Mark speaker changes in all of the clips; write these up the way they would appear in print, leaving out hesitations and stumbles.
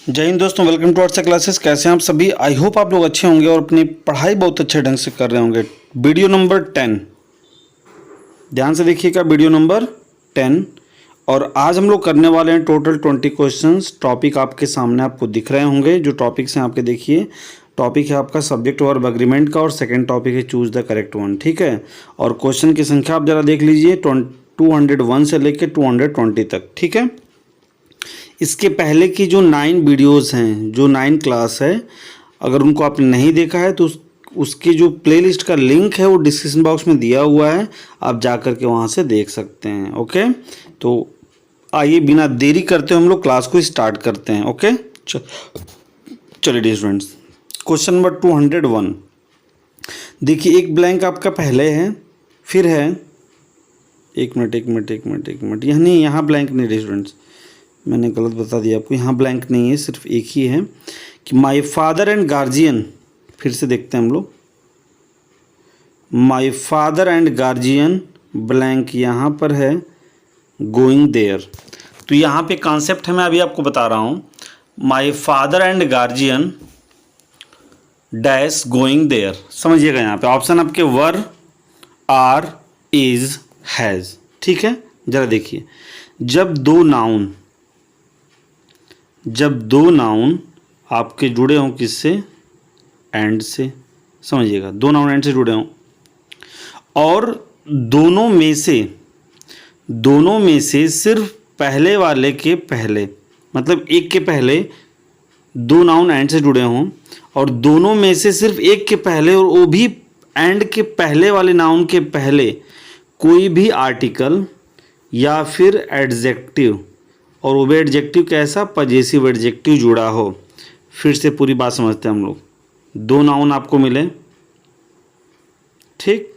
Speaker 1: जय हिंद दोस्तों, welcome to our classes. कैसे हैं आप सभी? आई होप आप लोग अच्छे होंगे और अपनी पढ़ाई बहुत अच्छे ढंग से कर रहे होंगे। वीडियो नंबर 10, ध्यान से देखिएगा, वीडियो नंबर 10। और आज हम लोग करने वाले हैं टोटल 20 क्वेश्चंस। टॉपिक आपके सामने आपको दिख रहे होंगे। जो टॉपिक्स हैं आपके, देखिए, टॉपिक है आपका सब्जेक्ट वर्ब एग्रीमेंट का और सेकेंड टॉपिक है चूज द करेक्ट वन। ठीक है, और क्वेश्चन की संख्या आप जरा देख लीजिए, 201 से लेकर 220 तक। ठीक है, इसके पहले की जो 9 वीडियोस हैं, जो 9 क्लास है, अगर उनको आपने नहीं देखा है तो उसकी जो प्लेलिस्ट का लिंक है वो डिस्क्रिप्शन बॉक्स में दिया हुआ है, आप जा कर के वहाँ से देख सकते हैं। ओके, तो आइए बिना देरी करते हम लोग क्लास को स्टार्ट करते हैं। ओके, चलिए डियर स्टूडेंट्स, क्वेश्चन नंबर 201। देखिए, एक ब्लैंक आपका पहले है, फिर है, एक मिनट, यहाँ नहीं, यहाँ ब्लैंक नहीं डियर स्टूडेंट्स, मैंने गलत बता दिया आपको। यहाँ ब्लैंक नहीं है, सिर्फ एक ही है कि माई फादर एंड गार्जियन। फिर से देखते हैं हम लोग, माई फादर एंड गार्जियन ब्लैंक यहाँ पर है, गोइंग देयर। तो यहाँ पे कॉन्सेप्ट है, मैं अभी आपको बता रहा हूँ। My father and guardian dash going there. समझिएगा, यहाँ पे ऑप्शन आपके वर, आर, इज, हैज़। ठीक है, जरा देखिए, जब दो नाउन आपके जुड़े हों किससे? एंड से। समझिएगा, दो नाउन एंड से जुड़े हों और दोनों में से सिर्फ पहले वाले के पहले, मतलब एक के पहले दो नाउन एंड से जुड़े हों और दोनों में से सिर्फ एक के पहले, और वो भी एंड के पहले वाले नाउन के पहले, कोई भी आर्टिकल या फिर एडजेक्टिव, और वो भी एडजेक्टिव कैसा? पजेसिव एडजेक्टिव जुड़ा हो। फिर से पूरी बात समझते हैं हम लोग। दो नाउन आपको मिले, ठीक,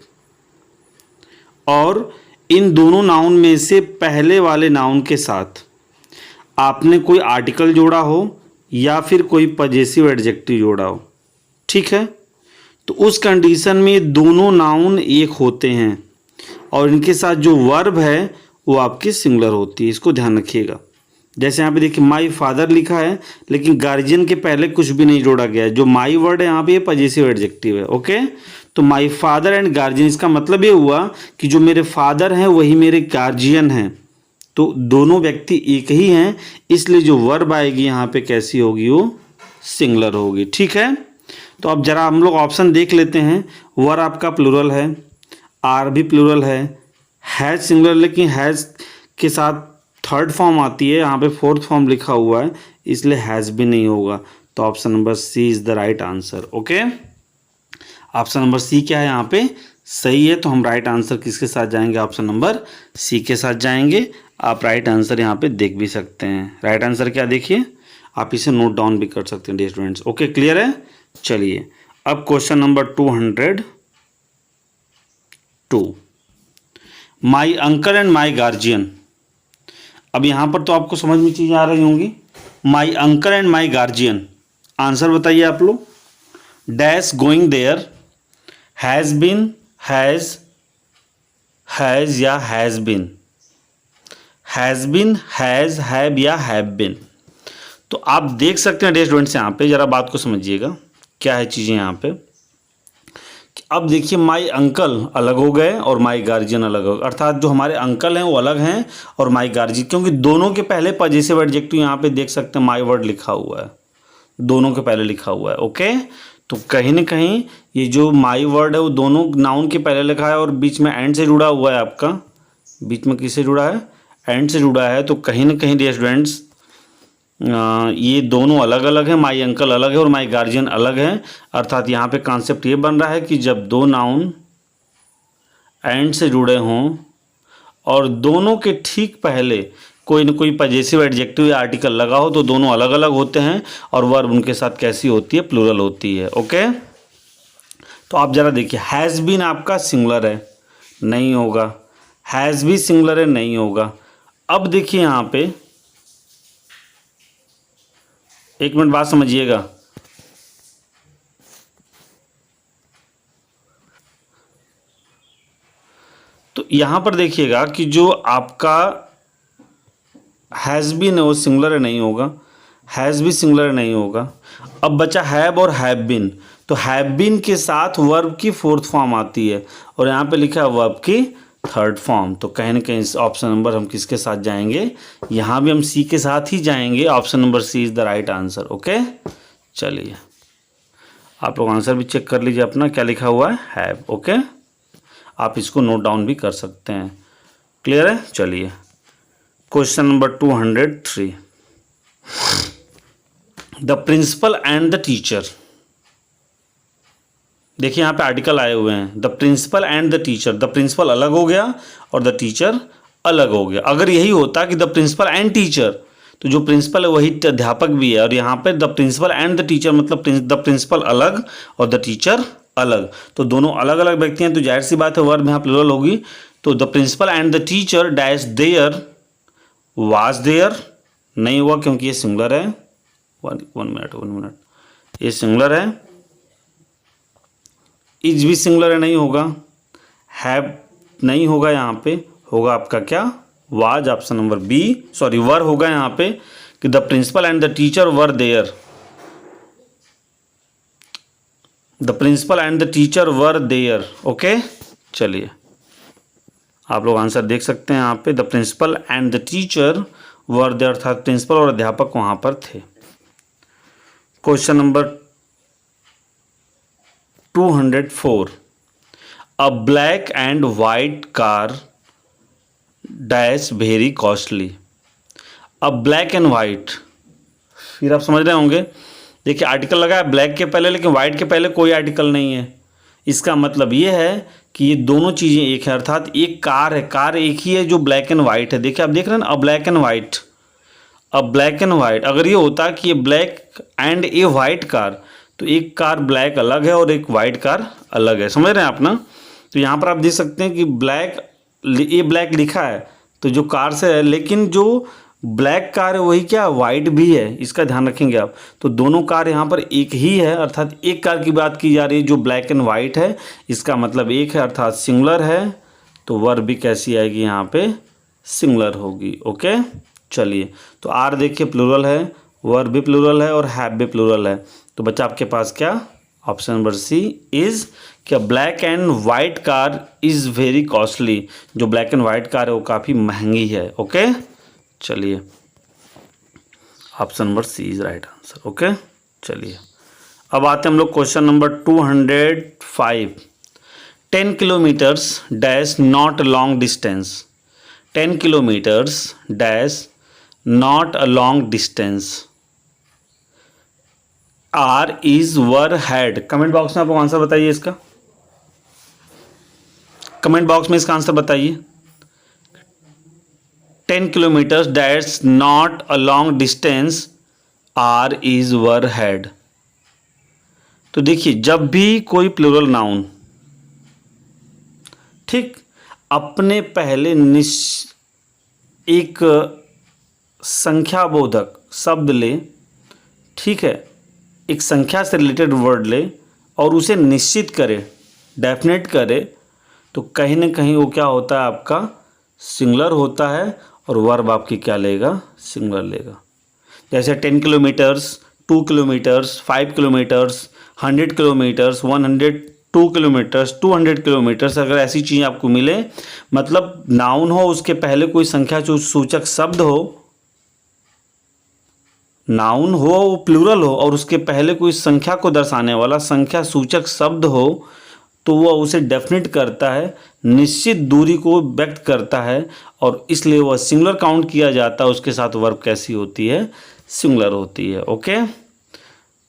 Speaker 1: और इन दोनों नाउन में से पहले वाले नाउन के साथ आपने कोई आर्टिकल जोड़ा हो या फिर कोई पजेसिव एडजेक्टिव जोड़ा हो। ठीक है, तो उस कंडीशन में दोनों नाउन एक होते हैं और इनके साथ जो वर्ब है वो आपकी सिंगुलर होती है। इसको ध्यान रखिएगा। जैसे यहाँ पे देखिए, माई फादर लिखा है लेकिन गार्जियन के पहले कुछ भी नहीं जोड़ा गया है। जो माई वर्ड है यहाँ पे ये पजेसिव एडजेक्टिव है। ओके, तो माई फादर एंड गार्जियन, इसका मतलब ये हुआ कि जो मेरे फादर हैं वही मेरे गार्जियन हैं, तो दोनों व्यक्ति एक ही हैं, इसलिए जो वर्ब आएगी यहाँ पे कैसी होगी? वो सिंगुलर होगी। ठीक है, तो अब जरा हम लोग ऑप्शन देख लेते हैं। वर आपका प्लूरल है, आर भी प्लूरल हैज़ सिंगुलर, लेकिन हैज़ के साथ थर्ड फॉर्म आती है, यहाँ पे फोर्थ फॉर्म लिखा हुआ है, इसलिए हैज़ भी नहीं होगा। तो option number C is the right answer. Okay, option number C क्या है यहाँ पे? सही है। तो हम राइट आंसर किसके साथ जाएंगे? ऑप्शन नंबर सी के साथ जाएंगे। आप राइट आंसर यहाँ पे देख भी सकते हैं। राइट आंसर क्या, देखिए, आप इसे नोट डाउन भी कर सकते हैं डियर स्टूडेंट्स। ओके, क्लियर है? चलिए, अब question number 202, my uncle and my guardian. अब यहाँ पर तो आपको समझ में चीज़ें आ रही होंगी। My uncle and my guardian, answer बताइए आप लोग। Dash going there, has been, has या हैज़ बीन, हैव या हैव बीन। तो आप देख सकते हैं डियर स्टूडेंट्स, यहाँ पे जरा बात को समझिएगा, क्या है चीज़ें यहाँ पे। अब देखिए, माई अंकल अलग हो गए और माई गार्जियन अलग हो गए, अर्थात जो हमारे अंकल हैं वो अलग हैं और माई गार्जियन, क्योंकि दोनों के पहले पजेसिव एडजेक्टिव यहाँ पे देख सकते हैं, माई वर्ड लिखा हुआ है, दोनों के पहले लिखा हुआ है। ओके, तो कहीं ना कहीं ये जो माई वर्ड है वो दोनों नाउन के पहले लिखा है और बीच में एंड से जुड़ा हुआ है आपका। बीच में किससे जुड़ा है? एंड से जुड़ा है। तो कहीं ना कहीं डियर स्टूडेंट्स ये दोनों अलग अलग हैं, माई अंकल अलग है और माई गार्जियन अलग है। अर्थात यहाँ पे कॉन्सेप्ट ये बन रहा है कि जब दो नाउन एंड से जुड़े हों और दोनों के ठीक पहले कोई न कोई पजेसिव एडजेक्टिव या आर्टिकल लगा हो तो दोनों अलग अलग होते हैं और वर्ब उनके साथ कैसी होती है? प्लूरल होती है। ओके, तो आप ज़रा देखिए, हैज़ बीन आपका सिंगुलर है, नहीं होगा। हैज़ भी सिंगुलर है, नहीं होगा। अब देखिए यहाँ पे, एक मिनट बात समझिएगा। तो यहाँ पर देखिएगा कि जो आपका हैज़ बीन है वो सिंगुलर है, नहीं होगा। हैज़ भी सिंगुलर नहीं होगा। अब बचा हैव और हैव बीन, तो हैव बीन के साथ वर्ब की फोर्थ फॉर्म आती है और यहाँ पे लिखा है वर्ब की थर्ड फॉर्म। तो कहीं ना कहीं इस ऑप्शन नंबर हम किसके साथ जाएंगे, यहाँ भी हम सी के साथ ही जाएंगे। Option number C is the right answer. Okay, चलिए आप लोग आंसर भी चेक कर लीजिए अपना, क्या लिखा हुआ है, हैव। ओके, आप इसको नोट डाउन भी कर सकते हैं। क्लियर है? चलिए question number 203, the principal and the teacher. देखिए यहाँ पे आर्टिकल आए हुए हैं, the principal and the teacher. The principal अलग हो गया और द टीचर अलग हो गया। अगर यही होता कि द प्रिंसिपल एंड टीचर, तो जो प्रिंसिपल है वही अध्यापक भी है, और यहाँ पे the principal and the teacher मतलब द प्रिंसिपल अलग और द टीचर अलग, तो दोनों अलग अलग व्यक्ति हैं, तो जाहिर सी बात है वर्ब यहाँ प्लूरल होगी। तो the principal and the teacher dash there was there नहीं हुआ क्योंकि ये सिंगुलर है। वन मिनट, ये सिंगुलर है। इज भी सिंगुलर है, नहीं होगा। हैव नहीं होगा, यहाँ पे होगा आपका क्या, was. Option number B, sorry were होगा यहाँ पे कि the principal and the teacher were there. The principal and the teacher were there. Okay, चलिए आप लोग आंसर देख सकते हैं यहाँ पे, the principal and the teacher were there, अर्थात प्रिंसिपल और अध्यापक वहां पर थे। Question number 204, a black and white car dash very costly. अब ब्लैक एंड वाइट, फिर आप समझ रहे होंगे, देखिए आर्टिकल लगा है ब्लैक के पहले लेकिन वाइट के पहले कोई आर्टिकल नहीं है। इसका मतलब ये है कि ये दोनों चीज़ें एक है, अर्थात एक कार है, कार एक ही है जो ब्लैक एंड वाइट है। देखिए आप देख रहे हैं ना, अ black and white, a black and white. अगर ये होता कि ये black and A white car, तो एक कार ब्लैक अलग है और एक वाइट कार अलग है, समझ रहे हैं आप ना। तो यहाँ पर आप देख सकते हैं कि ब्लैक, ये ब्लैक लिखा है तो जो कार से है, लेकिन जो ब्लैक कार है वही क्या, वाइट भी है, इसका ध्यान रखेंगे आप। तो दोनों कार यहाँ पर एक ही है, अर्थात एक कार की बात की जा रही है जो ब्लैक एंड वाइट है, इसका मतलब एक है, अर्थात सिंगुलर है। तो वर्ब भी कैसी आएगी यहाँ पे, सिंगुलर होगी। ओके, चलिए तो आर देखिए प्लूरल है, वर्ब भी प्लूरल है और हैव भी प्लूरल है। तो बच्चा आपके पास क्या, ऑप्शन नंबर सी इज क्या, black and white car is very costly. जो ब्लैक एंड वाइट कार है वो काफ़ी महंगी है। ओके, चलिए option number C is right answer. Okay, चलिए अब आते हैं हम लोग question number 205, 10 kilometres dash not a long distance. 10 kilometres dash not a long distance, are is were had. Comment box में आप आंसर बताइए इसका, कमेंट बॉक्स में इसका आंसर बताइए। 10 kilometres that's not a long distance, are is were had. तो देखिए जब भी कोई प्लूरल नाउन, ठीक, अपने पहले एक संख्याबोधक शब्द ले, ठीक है, एक संख्या से रिलेटेड वर्ड ले और उसे निश्चित करे, डेफिनेट करे, तो कहीं ना कहीं वो क्या होता है, आपका सिंगुलर होता है और वर्ब आपकी क्या लेगा, सिंगुलर लेगा। जैसे 10 kilometres, 2 kilometres, 5 kilometres, 100 kilometres, 102 kilometres, 200 kilometres, अगर ऐसी चीज़ आपको मिले, मतलब नाउन हो उसके पहले कोई संख्या सूचक शब्द हो, नाउन हो वो प्लूरल हो और उसके पहले कोई संख्या को दर्शाने वाला संख्या सूचक शब्द हो, तो वह उसे डेफिनेट करता है, निश्चित दूरी को व्यक्त करता है और इसलिए वह सिंगुलर काउंट किया जाता है। उसके साथ वर्ब कैसी होती है, सिंगुलर होती है। ओके,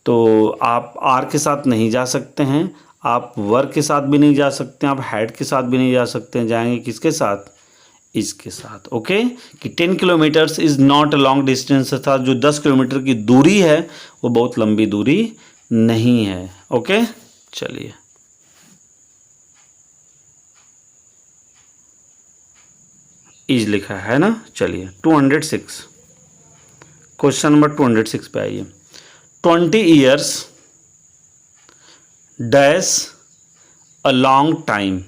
Speaker 1: तो आप आर के साथ नहीं जा सकते हैं, आप वर के साथ भी नहीं जा सकते हैं, आप हैड के साथ भी नहीं जा सकते हैं, जाएंगे किसके साथ, इसके साथ। ओके, कि 10 kilometres is not a long distance, अर्थात जो 10 किलोमीटर की दूरी है वो बहुत लंबी दूरी नहीं है। ओके, चलिए इज लिखा है ना। चलिए 206, क्वेश्चन नंबर 206 पे आइए। 20 years dash a long time,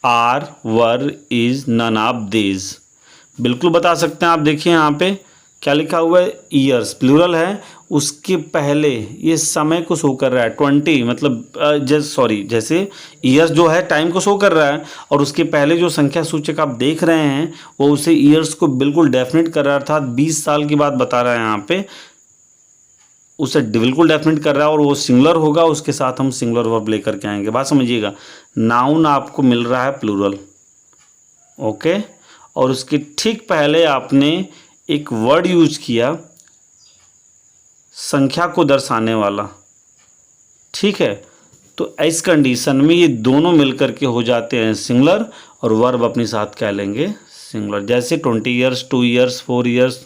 Speaker 1: are were is none of these. बिल्कुल बता सकते हैं आप। देखिए यहाँ पे क्या लिखा हुआ है, ईयर्स प्लूरल है उसके पहले ये समय को शो कर रहा है 20, मतलब जैसे ईयर्स जो है टाइम को शो कर रहा है, और उसके पहले जो संख्या सूचक आप देख रहे हैं वो उसे ईयर्स को बिल्कुल डेफिनेट कर रहा है, अर्थात 20 साल की बात बता रहा है यहाँ पे, उसे बिल्कुल डेफिनेट कर रहा है, और वो सिंगुलर होगा, उसके साथ हम सिंगुलर वर्ब लेकर के आएंगे। बात समझिएगा, नाउन आपको मिल रहा है प्लूरल, ओके, और उसके ठीक पहले आपने एक वर्ड यूज किया संख्या को दर्शाने वाला, ठीक है। तो इस कंडीशन में ये दोनों मिलकर के हो जाते हैं सिंगुलर, और वर्ब अपने साथ क्या लेंगे, सिंगुलर। जैसे 20 years, 2 years, 4 years,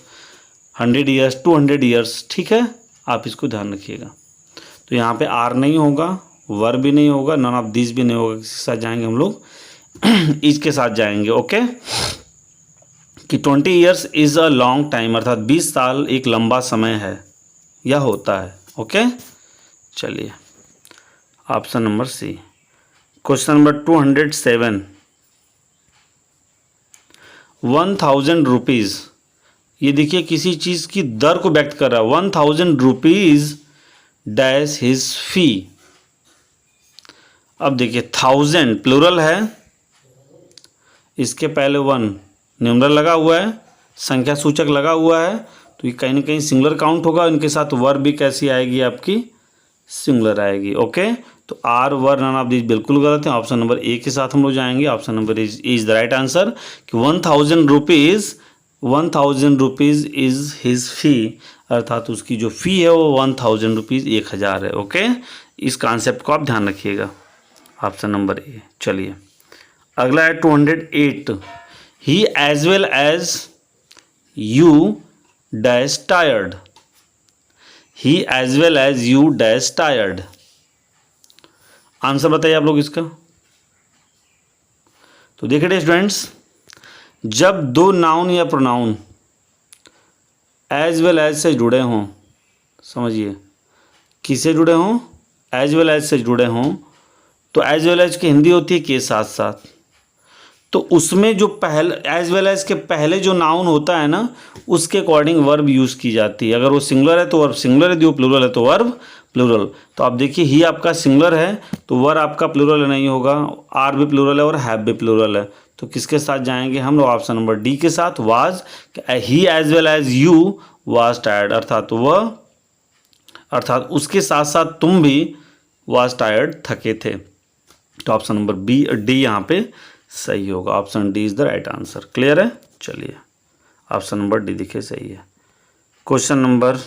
Speaker 1: 100 years, 200 years, ठीक है, आप इसको ध्यान रखिएगा। तो यहाँ पे आर नहीं होगा, वर्ब भी नहीं होगा, नन ऑफ दिस भी नहीं होगा, किसके साथ जाएंगे हम लोग, इसके साथ जाएंगे, ओके। कि 20 years is a long time, अर्थात 20 साल एक लंबा समय है या होता है, ओके। चलिए option number C. Question number 207, 1000 rupees, ये देखिए किसी चीज़ की दर को व्यक्त कर रहा है। 1000 रुपीज़ डैश हिज फी। अब देखिए 1000 प्लूरल है, इसके पहले 1 न्यूमरल लगा हुआ है, संख्या सूचक लगा हुआ है, तो ये कहीं ना कहीं सिंगुलर काउंट होगा। इनके साथ वर्ब भी कैसी आएगी आपकी, सिंगुलर आएगी, ओके। तो are were none of this बिल्कुल गलत है। ऑप्शन नंबर ए के साथ हम लोग जाएंगे, option number is the right answer. कि 1000 रुपीज़ इज़ हिज फ़ी, अर्थात उसकी जो फ़ी है वो 1000 रुपीज़ 1000 है, ओके। इस कॉन्सेप्ट को आप ध्यान रखिएगा, ऑप्शन नंबर ए। चलिए अगला है 208, he as well as you dash tired. He as well as you dash tired, answer बताइए आप लोग इसका। तो देखिए स्टूडेंट्स, जब दो नाउन या प्रोनाउन एज वेल एज से जुड़े हों, समझिए किससे जुड़े हों, एज वेल एज से जुड़े हों, तो एज वेल एज की हिंदी होती है के साथ साथ। तो उसमें जो पहले एज वेल एज के पहले जो नाउन होता है ना, उसके अकॉर्डिंग वर्ब यूज़ की जाती है। अगर वो सिंगुलर है तो वर्ब सिंगुलर, यदि वो प्लूरल है तो वर्ब प्लूरल। तो आप देखिए ही आपका सिंगुलर है तो वर्ब आपका प्लूरल नहीं होगा, आर भी प्लूरल है और हैव भी प्लूरल है। तो किसके साथ जाएंगे हम लोग, ऑप्शन नंबर डी के साथ, was. He as well as you was tired, अर्थात उसके साथ साथ तुम भी वाज टायर्ड, थके थे। तो ऑप्शन नंबर बी डी यहाँ पे सही होगा, option D is the right answer. Clear है। चलिए ऑप्शन नंबर डी देखिए सही है। क्वेश्चन नंबर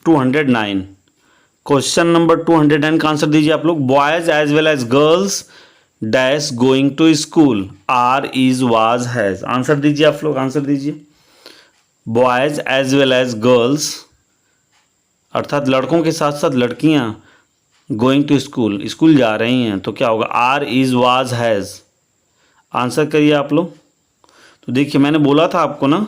Speaker 1: 209, क्वेश्चन नंबर 209 का आंसर दीजिए आप लोग। Boys as well as girls dash going to school, are is was has, answer दीजिए आप लोग, आंसर दीजिए। Boys as well as girls, अर्थात लड़कों के साथ साथ लड़कियां गोइंग टू स्कूल, स्कूल जा रही हैं, तो क्या होगा, are is was has, answer करिए आप लोग। तो देखिए मैंने बोला था आपको ना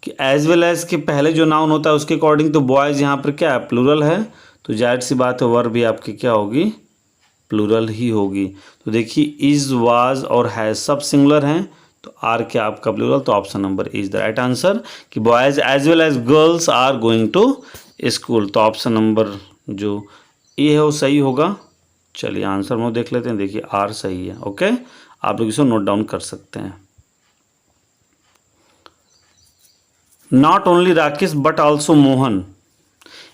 Speaker 1: कि एज वेल एज के पहले जो नाउन होता है उसके अकॉर्डिंग तो बॉयज़ यहाँ पर क्या है, प्लूरल है, तो जाहिर सी बात है वर्ब भी आपकी क्या होगी, प्लूरल ही होगी। तो देखिए इज वाज और हैज़ सब सिंगुलर हैं, तो आर क्या आपका प्लूरल, तो option number is the right answer. कि boys as well as girls are going to school, तो ऑप्शन नंबर जो ए है वो सही होगा। चलिए आंसर हम लोग देख लेते हैं, देखिए आर सही है, ओके। आप लोग इसे नोट डाउन कर सकते हैं। Not only Rakesh but also Mohan,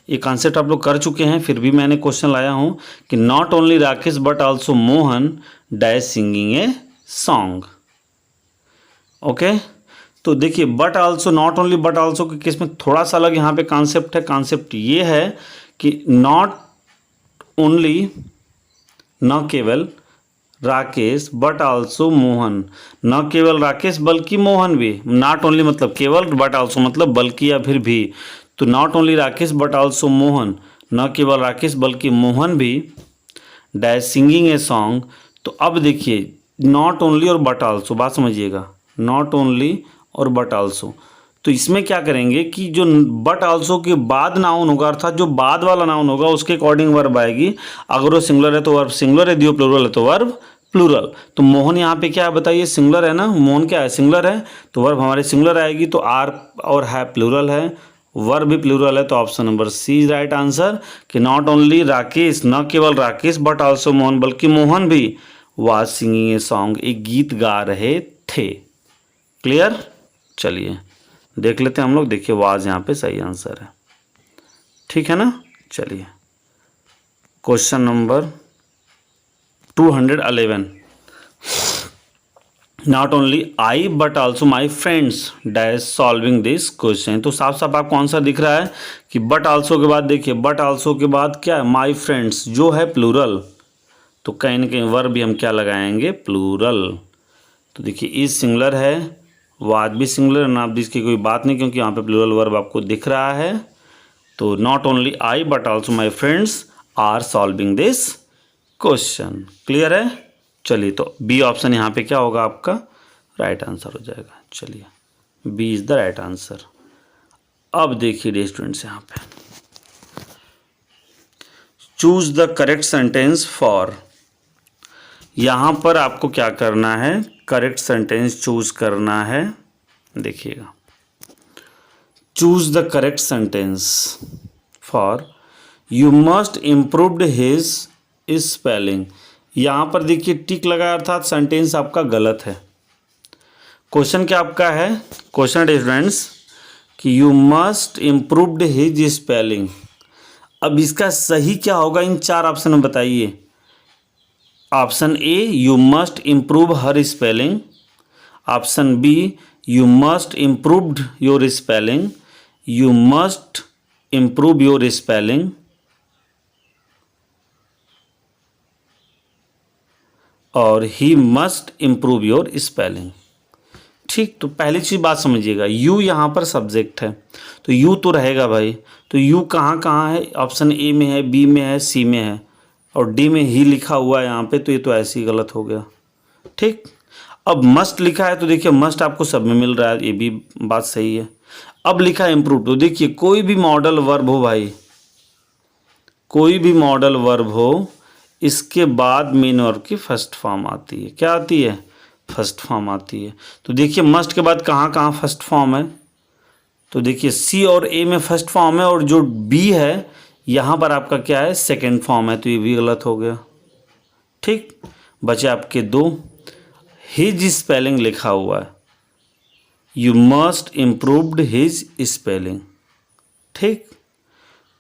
Speaker 1: ये कॉन्सेप्ट आप लोग कर चुके हैं, फिर भी मैंने क्वेश्चन लाया हूँ कि not only Rakesh but also Mohan dash singing a song, okay. तो देखिए but also, not only but also के केस में थोड़ा सा अलग यहाँ पे कॉन्सेप्ट है। कॉन्सेप्ट ये है कि नॉट ओनली, न केवल राकेश बट आल्सो मोहन, न केवल राकेश बल्कि मोहन भी। नॉट ओनली मतलब केवल, बट आल्सो मतलब बल्कि या फिर भी। तो not only Rakesh but also Mohan, न केवल राकेश बल्कि मोहन भी डैश सिंगिंग ए सॉन्ग। तो अब देखिए नॉट ओनली और बट आल्सो, बात समझिएगा, नॉट ओनली और बट आल्सो। तो इसमें क्या करेंगे कि जो बट आल्सो के बाद नाउन होगा, अर्थात जो बाद वाला नाउन होगा उसके अकॉर्डिंग वर्ब आएगी। अगर वो सिंगुलर है तो वर्ब सिंगुलर, यदि वो प्लूरल है तो वर्ब प्लूरल। तो मोहन यहाँ पे क्या है बताइए, सिंगुलर है ना, मोहन क्या है, सिंगुलर है, तो वर्ब हमारे सिंगुलर आएगी। तो आर और है प्लूरल है, वर्ब भी प्लूरल है, तो option number C is right answer कि नॉट ओनली राकेश, न केवल राकेश बट ऑल्सो मोहन, बल्कि मोहन भी वाज सिंगिंग ए सॉन्ग, एक गीत गा रहे थे। क्लियर? चलिए देख लेते हैं हम लोग। देखिए वाज यहाँ पे सही आंसर है, ठीक है ना। चलिए question number 211, not only I but also my friends dash solving this question. तो साफ साफ आपको आंसर दिख रहा है कि बट ऑल्सो के बाद, देखिए बट ऑल्सो के बाद क्या है, माई फ्रेंड्स जो है प्लूरल, तो कहीं ना कहीं वर्ब भी हम क्या लगाएंगे, प्लूरल। तो देखिए इज सिंगुलर है, वाज भी सिंगुलर, ना दिस की कोई बात नहीं क्योंकि यहाँ पे प्लूरल वर्ब आपको दिख रहा है। तो not only I but also my friends are solving this question. Clear है? चलिए तो बी ऑप्शन यहाँ पे क्या होगा, आपका राइट आंसर हो जाएगा। चलिए B is the right answer. अब देखिए स्टूडेंट्स, यहाँ पे choose the correct sentence for, यहाँ पर आपको क्या करना है, करेक्ट सेंटेंस चूज करना है। देखिएगा, choose the correct sentence for you must improved his spelling. यहाँ पर देखिए टिक लगा, अर्थात सेंटेंस आपका गलत है। क्वेश्चन क्या आपका है, क्वेश्चन स्टूडेंट्स कि you must improved his spelling. अब इसका सही क्या होगा, इन चार ऑप्शन में बताइए। Option A you must improve her spelling, option B you must improved your spelling, you must improve your spelling, और he must improve your spelling. ठीक, तो पहली चीज़ बात समझिएगा, यू यहाँ पर सब्जेक्ट है, तो यू तो रहेगा भाई। तो यू कहाँ कहाँ है, ऑप्शन ए में है, बी में है, सी में है, और डी में ही लिखा हुआ है यहाँ पे, तो ये तो ऐसे ही गलत हो गया। ठीक, अब मस्ट लिखा है, तो देखिए मस्ट आपको सब में मिल रहा है, ये भी बात सही है। अब लिखा है इम्प्रूव, तो देखिए कोई भी मॉडल वर्ब हो भाई, कोई भी मॉडल वर्ब हो, इसके बाद मेन वर्ब की फर्स्ट फॉर्म आती है। क्या आती है, फर्स्ट फॉर्म आती है। तो देखिए मस्ट के बाद कहाँ कहाँ फर्स्ट फॉर्म है, तो देखिए सी और ए में फर्स्ट फॉर्म है, और जो बी है यहाँ पर आपका क्या है, सेकंड फॉर्म है, तो ये भी गलत हो गया। ठीक, बचे आपके दो, हिज स्पेलिंग लिखा हुआ है, you must improved his spelling. ठीक,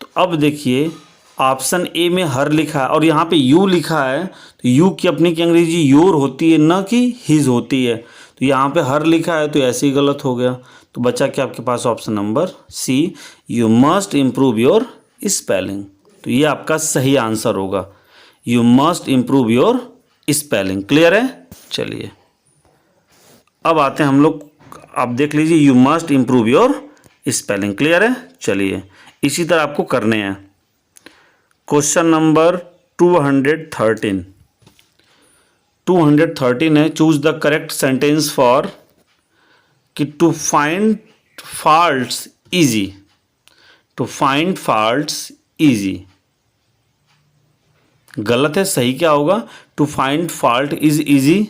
Speaker 1: तो अब देखिए ऑप्शन ए में हर लिखा है और यहाँ पे यू लिखा है, तो यू की अपनी की अंग्रेजी योर होती है, न कि हिज होती है, तो यहाँ पे हर लिखा है, तो ऐसे ही गलत हो गया। तो बचा क्या आपके पास, option number C, you must improve your spelling. तो ये आपका सही आंसर होगा, you must improve your spelling. Clear है? चलिए अब आते हैं हम लोग, आप देख लीजिए, you must improve your spelling. Clear है? चलिए इसी तरह आपको करने हैं। क्वेश्चन नंबर 213 है, choose the correct sentence for कि to find faults easy, to find faults easy. गलत है, सही क्या होगा, to find fault is easy.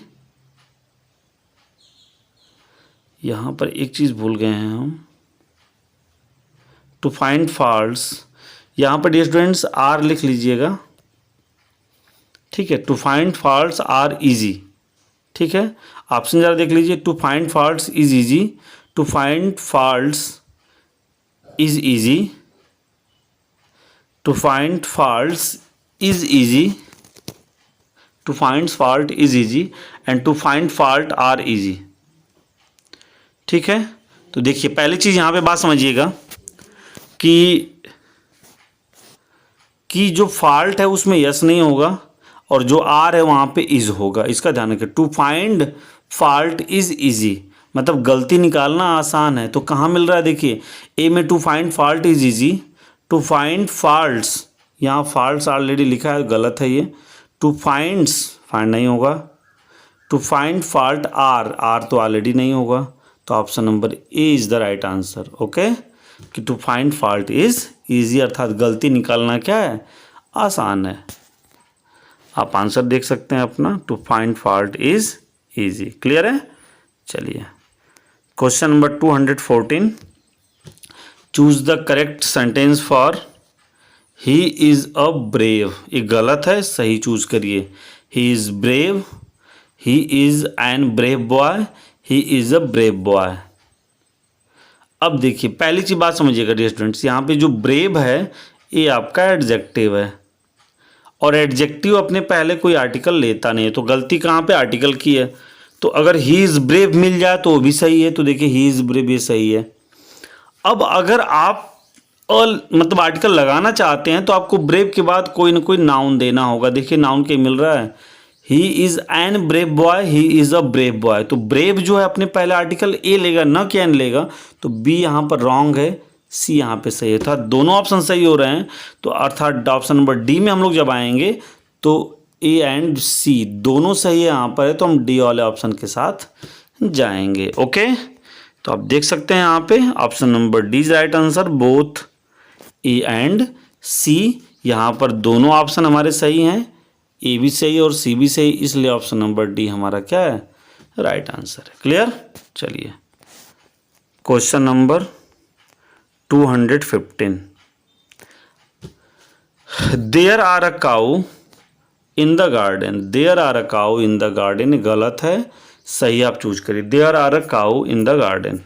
Speaker 1: यहां पर एक चीज भूल गए हैं हम, टू फाइंड फॉल्ट्स, यहाँ पर डियर स्टूडेंट्स आर लिख लीजिएगा। ठीक है, to find faults are easy. ठीक है, ऑप्शन जरा देख लीजिए, to find faults is easy, to find faults is easy, to find faults is easy, to find fault is easy, and to find fault are easy. ठीक है, तो देखिए पहली चीज यहाँ पे बात समझिएगा कि जो फॉल्ट है उसमें यस नहीं होगा, और जो आर है वहाँ पे इज होगा, इसका ध्यान रखिए। To find fault is easy, मतलब गलती निकालना आसान है। तो कहाँ मिल रहा है, देखिए ए में to find fault is easy, to find faults, यहाँ फॉल्ट्स ऑलरेडी लिखा है, गलत है ये। टू फाइंड्स, फाइंड नहीं होगा। टू फाइंड फॉल्ट आर तो ऑलरेडी नहीं होगा, तो option number A is the right answer. Okay, कि to find fault is easy, अर्थात गलती निकालना क्या है, आसान है। आप आंसर देख सकते हैं अपना, to find fault is easy. Clear है? चलिए question number 214, choose the correct sentence for he is a brave. ये गलत है, सही चूज करिए। He is brave, he is an brave boy, he is a brave boy. अब देखिए पहली चीज बात समझिएगा डियर स्टूडेंट्स, यहाँ पे जो ब्रेव है ये आपका एडजेक्टिव है और एडजेक्टिव अपने पहले कोई आर्टिकल लेता नहीं है, तो गलती कहाँ पे आर्टिकल की है। तो अगर ही इज़ ब्रेव मिल जाए तो वो भी सही है, तो देखिए ही इज़ ब्रेव ये सही है। अब अगर आप मतलब आर्टिकल लगाना चाहते हैं तो आपको ब्रेव के बाद कोई ना कोई नाउन देना होगा। देखिए नाउन क्या मिल रहा है, ही is an brave boy, he is a brave boy. तो ब्रेव जो है अपने पहले आर्टिकल ए लेगा, न कि एन लेगा, तो बी यहाँ पर रॉन्ग है, सी यहाँ पे सही है। था दोनों ऑप्शन सही हो रहे हैं, तो अर्थात ऑप्शन नंबर डी में हम लोग जब आएंगे तो ए एंड सी दोनों सही है यहाँ पर है, तो हम डी वाले ऑप्शन के साथ जाएंगे। ओके, तो आप देख सकते हैं यहाँ पे option number D is right answer, both A and C. यहाँ पर दोनों ऑप्शन हमारे सही हैं, ए भी सही और सी भी सही, इसलिए ऑप्शन नंबर डी हमारा क्या है, राइट आंसर है। क्लियर। चलिए question number 215, there are a cow in the garden. There are a cow in the garden गलत है, सही आप चूज करिए। There are a cow in the garden.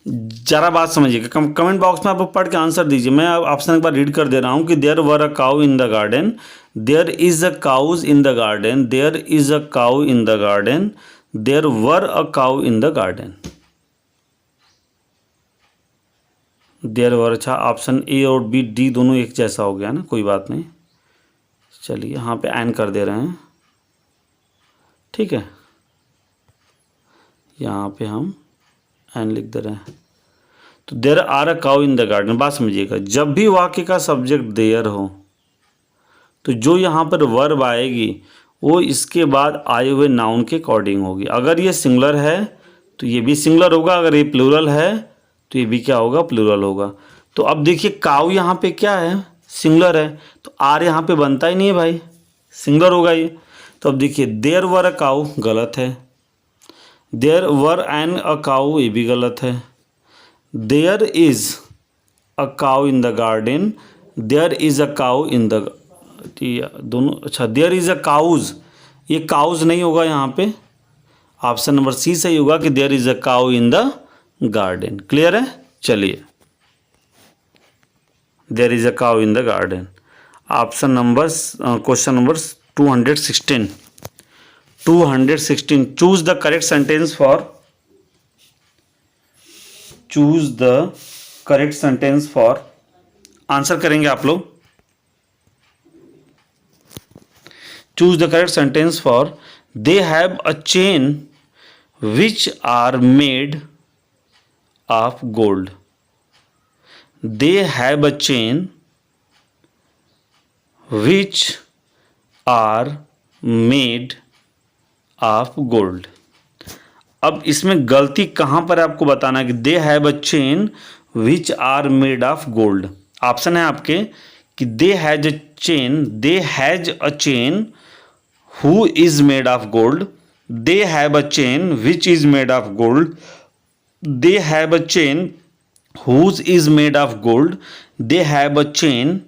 Speaker 1: जरा बात समझिएगा, कमेंट बॉक्स में आप पढ़ के आंसर दीजिए। मैं ऑप्शन एक बार रीड कर दे रहा हूँ कि there were a cow in the garden, there is a cows in the garden, there is a cow in the garden, there were a cow in the garden. There were, अच्छा option ए और B D दोनों एक जैसा हो गया ना, कोई बात नहीं। चलिए यहाँ पे एन कर दे रहे हैं, ठीक है, यहाँ पे हम एन लिख दे रहे हैं। तो there are a cow in the garden, बात समझिएगा, जब भी वाक्य का सब्जेक्ट देयर हो तो जो यहाँ पर वर्ब आएगी वो इसके बाद आए हुए नाउन के अकॉर्डिंग होगी। अगर ये सिंगुलर है तो ये भी सिंगुलर होगा, अगर ये प्लूरल है तो ये भी क्या होगा, प्लूरल होगा। तो अब देखिए काउ यहाँ पे क्या है, सिंगुलर है, तो आर यहाँ पे बनता ही नहीं है भाई, सिंगुलर होगा ये। तो अब देखिए देयर वर अ काउ गलत है, there were an a cow ये भी गलत है, there is a cow in the garden, there is a cow in the, दोनों, अच्छा देयर इज अ काउज, ये काउज नहीं होगा यहाँ पे, ऑप्शन नंबर सी सही होगा कि there is a cow in the garden. Clear है। चलिए there is a cow in the garden. Option number question number 216, 216 choose the correct sentence for, choose the correct sentence for, answer करेंगे आप लोग। Choose the correct sentence for they have a chain which are made of gold. They have a chain which are made of gold. अब इसमें गलती कहाँ पर है आपको बताना है कि they have a chain which are made of gold. Option है आपके कि they has a chain, they has a chain who is made of gold, they have a chain which is made of gold, they have a chain whose is made of gold, they have a chain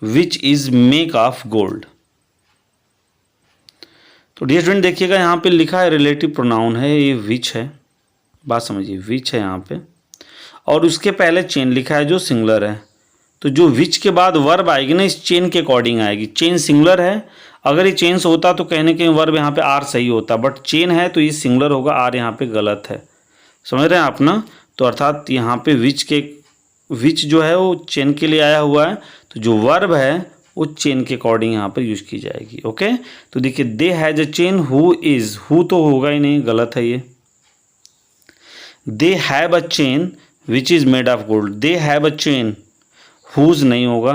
Speaker 1: which is make of gold. तो dear student देखिएगा यहाँ पे लिखा है relative pronoun है, ये विच है, बात समझिए विच है यहाँ पे, और उसके पहले चेन लिखा है जो सिंगुलर है। तो जो विच के बाद वर्ब आएगी ना इस चेन के अकॉर्डिंग आएगी। चेन सिंगुलर है, अगर ये चेन से होता तो कहने के वर्ब यहाँ पे आर सही होता, बट चेन है तो ये सिंगुलर होगा, आर यहाँ पे गलत है। समझ रहे हैं आप ना। तो अर्थात यहाँ पे विच जो है वो चेन के लिए आया हुआ है, तो जो वर्ब है वो चेन के अकॉर्डिंग यहाँ पर यूज की जाएगी। ओके, तो देखिए they has a chain who is, who तो होगा ही नहीं, गलत है ये। They have a chain which is made of gold, they have a chain, whose नहीं होगा,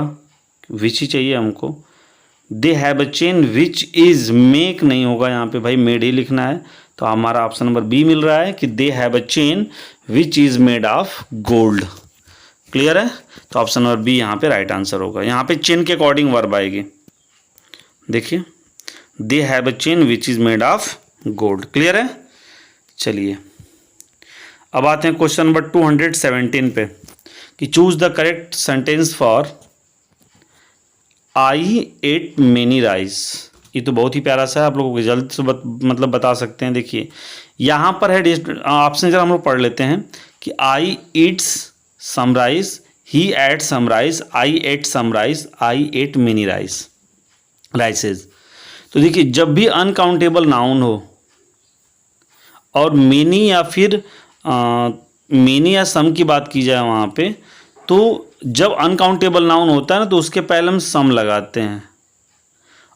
Speaker 1: विच ही चाहिए हमको। They have a chain which is make नहीं होगा, यहाँ पे भाई मेड ही लिखना है, तो हमारा ऑप्शन नंबर बी मिल रहा है कि they have a chain which is made of gold. Clear है। तो ऑप्शन नंबर बी यहाँ पे राइट आंसर होगा। यहाँ पे चेन के अकॉर्डिंग वर्ब आएगी। देखिए दे have a chain which is made of gold. Clear है। चलिए अब आते हैं क्वेश्चन नंबर 217 पे कि choose the correct sentence for I ate many rice. ये तो बहुत ही प्यारा सा है, आप लोगों को जल्द से मतलब बता सकते हैं। देखिए यहाँ पर है ऑप्शन, जरा हम लोग पढ़ लेते हैं कि I eats some rice, he ate some rice, I ate some rice, I ate many rices. तो देखिए जब भी अनकाउंटेबल नाउन हो और मेनी या फिर मेनी या सम की बात की जाए वहाँ पे, तो जब अनकाउंटेबल नाउन होता है ना तो उसके पहले हम सम लगाते हैं,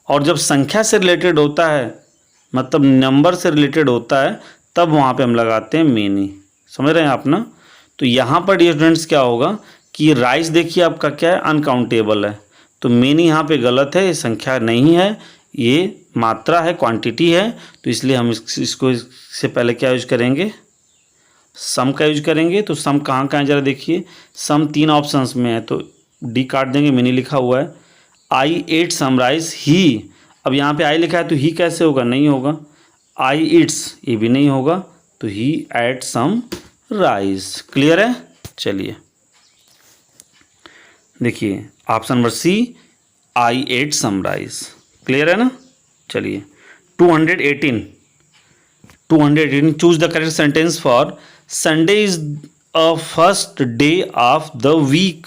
Speaker 1: और जब संख्या से रिलेटेड होता है मतलब नंबर से रिलेटेड होता है तब वहाँ पे हम लगाते हैं मेनी। समझ रहे हैं आप ना। तो यहाँ पर डियर स्टूडेंट्स क्या होगा कि राइस देखिए आपका क्या है, अनकाउंटेबल है, तो मेनी यहाँ पे गलत है, ये संख्या नहीं है, ये मात्रा है, क्वांटिटी है, तो इसलिए हम इसको इससे पहले क्या यूज करेंगे, सम का यूज करेंगे। तो सम कहाँ कहाँ जरा देखिए, सम 3 ऑप्शंस में है तो डी काट देंगे, मेनी लिखा हुआ है। आई एट सम राइस, ही, अब यहाँ पे आई लिखा है तो ही कैसे होगा, नहीं होगा। आई ईट्स, ये भी नहीं होगा, तो he ate some rice. Clear है। चलिए देखिए option number C, I ate some rice. Clear है ना। चलिए 218 choose the correct sentence for Sunday is a first day of the week.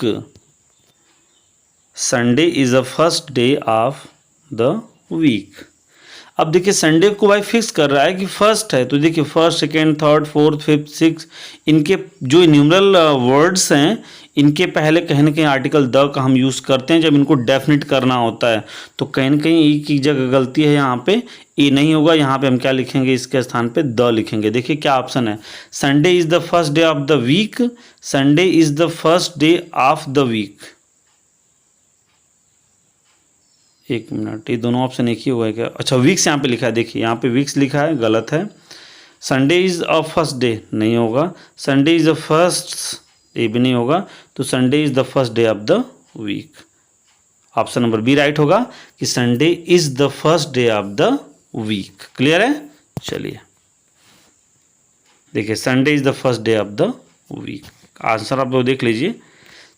Speaker 1: Sunday is a first day of the week. अब देखिए Sunday को भाई फिक्स कर रहा है कि फर्स्ट है, तो देखिए first, second, third, fourth, fifth, six, इनके जो न्यूमरल वर्ड्स हैं इनके पहले कहीं ना कहीं आर्टिकल द का हम यूज़ करते हैं जब इनको डेफिनेट करना होता है। तो कहीं ना कहीं एक ही जगह गलती है, यहाँ पे ए नहीं होगा, यहाँ पे हम क्या लिखेंगे, इसके स्थान पे द लिखेंगे। देखिए क्या ऑप्शन है, Sunday is the first day of the week, Sunday is the first day of the week. एक मिनट, ये दोनों ऑप्शन एक ही हुआ है क्या? अच्छा वीक्स यहाँ पे लिखा है, देखिए यहाँ पे वीक्स लिखा है, गलत है। Sunday is a first day नहीं होगा, संडे इज अ फर्स्ट, ये भी नहीं होगा, तो Sunday is the first day of the week. Option number B right होगा कि Sunday is the first day of the week. Clear है। चलिए देखिए Sunday is the first day of the week, answer आप लोग देख लीजिए,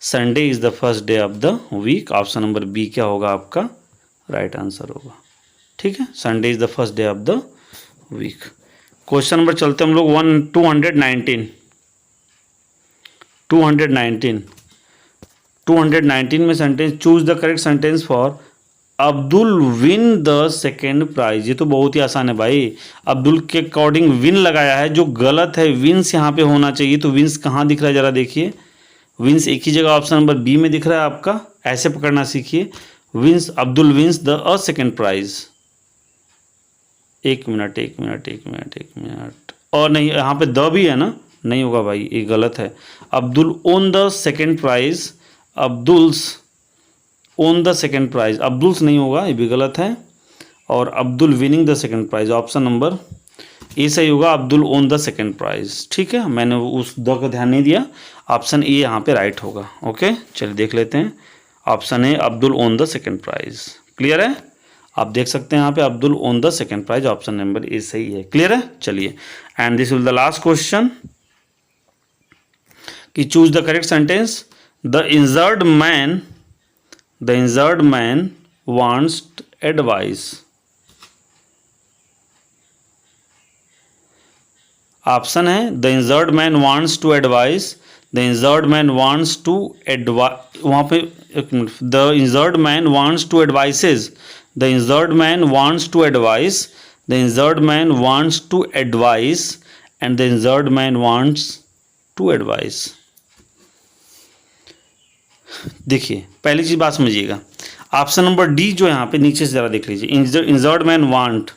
Speaker 1: Sunday is the first day of the week. Option number B क्या होगा आपका राइट आंसर होगा। ठीक है, Sunday is the first day of the week. Question number चलते हम लोग 219 में sentence, choose the correct sentence for Abdul win the second prize. ये तो बहुत ही आसान है भाई, अब्दुल के अकॉर्डिंग विन लगाया है, जो गलत है विंस यहाँ पे होना चाहिए, तो विंस कहाँ दिख रहा है जरा देखिए, विंस एक ही जगह ऑप्शन नंबर बी में दिख रहा है आपका, ऐसे पकड़ना सीखिए, wins, Abdul wins the a second prize. एक मिनट, और नहीं यहाँ पे द भी है ना, नहीं होगा भाई, ये गलत है। Abdul won the second prize, Abdul's won the second prize, Abdul's नहीं होगा, ये भी गलत है। और Abdul winning the second prize, option number A सही होगा, Abdul won the second prize. ठीक है, मैंने उस द का ध्यान नहीं दिया, ऑप्शन ए यहाँ पे राइट होगा। ओके चलिए देख लेते हैं, option A Abdul won the second prize. Clear है, आप देख सकते हैं यहाँ पे Abdul won the second prize, option number A सही है। क्लियर है। चलिए and this will the last question कि choose the correct sentence, the injured man wants advice. Option है the injured man wants to advise, the injured man wants to advise, वहाँ पे the injured man wants to advices, the injured man wants to advise, the injured man wants to advise and the injured man wants to advise. देखिए पहली चीज बात समझिएगा, option number D जो यहाँ पे नीचे से जरा देख लीजिए, इंजर्ड मैन वांट,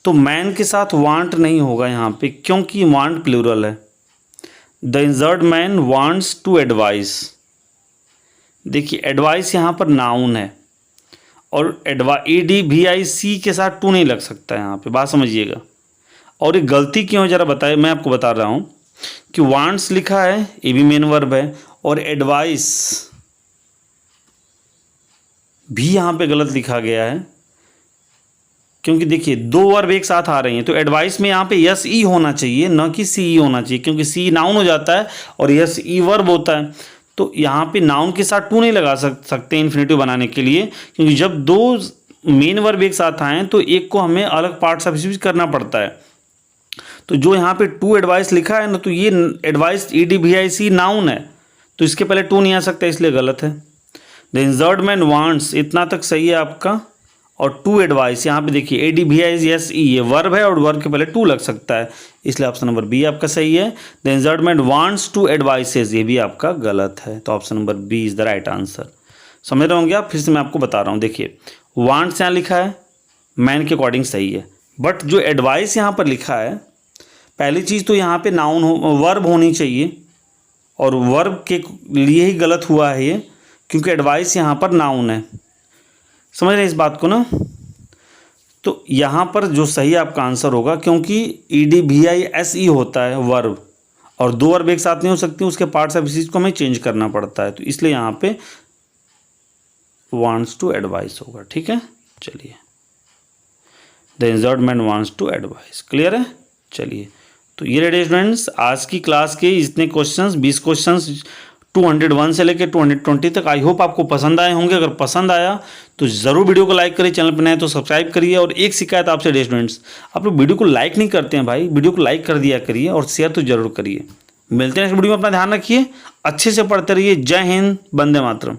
Speaker 1: तो मैन के साथ वांट नहीं होगा यहाँ पे, क्योंकि वांट प्लूरल है। The injured man wants to advise, advise एडवाइस यहाँ पर नाउन है, और EDVIC के साथ टू नहीं लग सकता है यहाँ पे, बात समझिएगा। और ये गलती क्यों है जरा बताए, मैं आपको बता रहा हूँ कि वांट्स लिखा है, ये भी मेन वर्ब है, और एडवाइस भी यहाँ पे गलत लिखा गया है, क्योंकि देखिए दो वर्ब एक साथ आ रही हैं, तो एडवाइस में यहाँ पे यस ई होना चाहिए, न कि सी ई होना चाहिए, क्योंकि सी नाउन हो जाता है और यस ई वर्ब होता है। तो यहाँ पे नाउन के साथ टू नहीं लगा सकते इन्फिनेटिव बनाने के लिए, क्योंकि जब दो मेन वर्ब एक साथ आए तो एक को हमें अलग पार्ट सब्स्टिट्यूट करना पड़ता है। तो जो यहाँ पे टू एडवाइस लिखा है ना, तो ये एडवाइस EDVIC नाउन है, तो इसके पहले टू नहीं आ सकता, इसलिए गलत है। द इंजर्ड मैन वांट्स, इतना तक सही है आपका। और टू एडवाइस यहाँ पे देखिए ADVISE ये वर्ब है और वर्ब के पहले टू लग सकता है, इसलिए ऑप्शन नंबर बी आपका सही है। The injured man wants to advices, ये भी आपका गलत है, तो option number B is the right answer. समझ रहे होंगे आप? फिर से मैं आपको बता रहा हूँ, देखिए वांट्स यहाँ लिखा है, मैन के अकॉर्डिंग सही है, बट जो एडवाइस यहाँ पर लिखा है, पहली चीज़ तो यहाँ पे नाउन वर्ब होनी चाहिए, और वर्ब के लिए ही गलत हुआ है ये, क्योंकि एडवाइस यहाँ पर नाउन है। समझ रहे हैं इस बात को ना? तो यहाँ पर जो सही आपका आंसर होगा, क्योंकि EDVISE होता है वर्ब, और दो वर्ब एक साथ नहीं हो सकती, उसके पार्ट्स ऑफ स्पीच को हमें चेंज करना पड़ता है, तो इसलिए यहाँ पे वांट्स टू एडवाइस होगा। ठीक है, चलिए the injured man wants to advise, clear है? चलिए, तो ये रहे स्टूडेंट्स आज की क्लास के इतने क्वेश्चंस, 20 क्वेश्चंस 201 से लेकर 220 तक। आई होप आपको पसंद आए होंगे। अगर पसंद आया तो ज़रूर वीडियो को लाइक करिए, चैनल पर नए तो सब्सक्राइब करिए। और एक शिकायत आपसे स्टूडेंट्स, आप लोग वीडियो को लाइक नहीं करते हैं भाई, वीडियो को लाइक कर दिया करिए और शेयर तो जरूर करिए। मिलते हैं नेक्स्ट वीडियो में, अपना ध्यान रखिए, अच्छे से पढ़ते रहिए। जय हिंद, वंदे मातरम।